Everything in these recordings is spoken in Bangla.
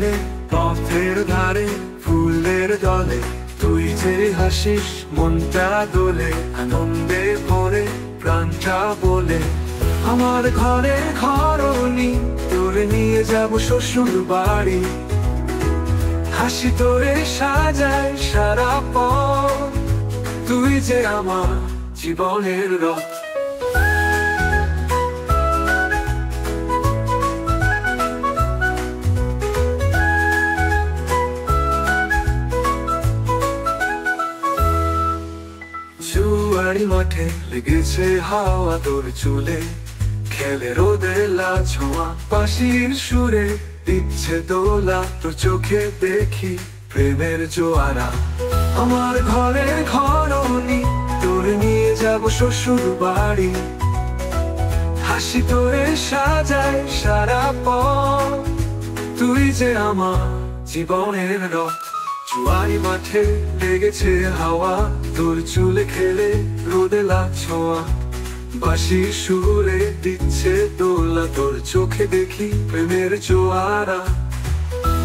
কোলে পথের ধারে ফুলের দলে তুই যে হাসিস মনটা দোলে আনন্দে ভরে প্রাণটা বলে আমার ঘরে ঘরনি তোরে নিয়ে যাব শ্বশুর বাড়ি হাসি তোরে সাজায় সারা পথ তুই যে আমার জীবনের রথ জুয়ারি মাঠে লেগেছে হাওয়া তোর চুলে খেলে রোদে ছোঁয়া পাশির সুরে দিচ্ছে দোলা তোর চোখে দেখি প্রেমের জোয়ারা আমার ঘরে ঘরনি তোরে নিয়ে যাব শ্বশুর বাড়ি হাসি তোরে সাজায় সারা পথ তুই যে আমার জীবনের রথ জুয়ারি মাঠে লেগেছে হাওয়া তোর চুলে খেলে রোদে ছোঁয়া বাঁশির সুরে দিচ্ছে দোলা তোর চোখে দেখি প্রেমের জোয়ারা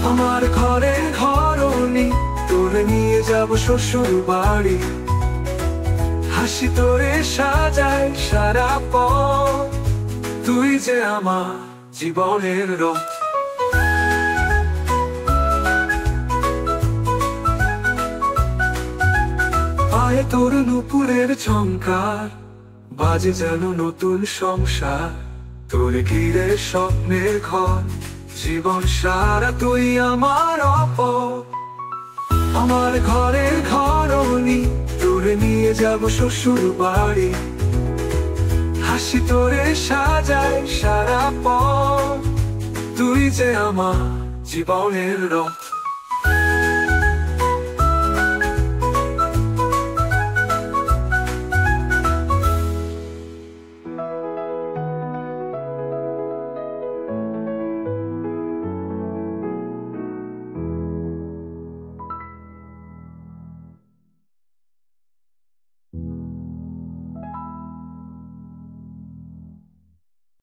আমার ঘরে ঘরনি তোরে নিয়ে যাব শ্বশুর বাড়ি হাসি তোরে সাজায় সারা পথ তুই যে আমার জীবনের রথ পায়ে তোর নুপুরের ঝংকার বাজে যেন নতুন সংসার তোর ঘিরে স্বপ্নের ঘর জীবন সারা তুই আমার আমার ঘরে ঘরনি তোরে নিয়ে যাব শ্বশুর বাড়ি হাসি তোরে সাজায় সারা পথ তুই যে আমার জীবনের রথ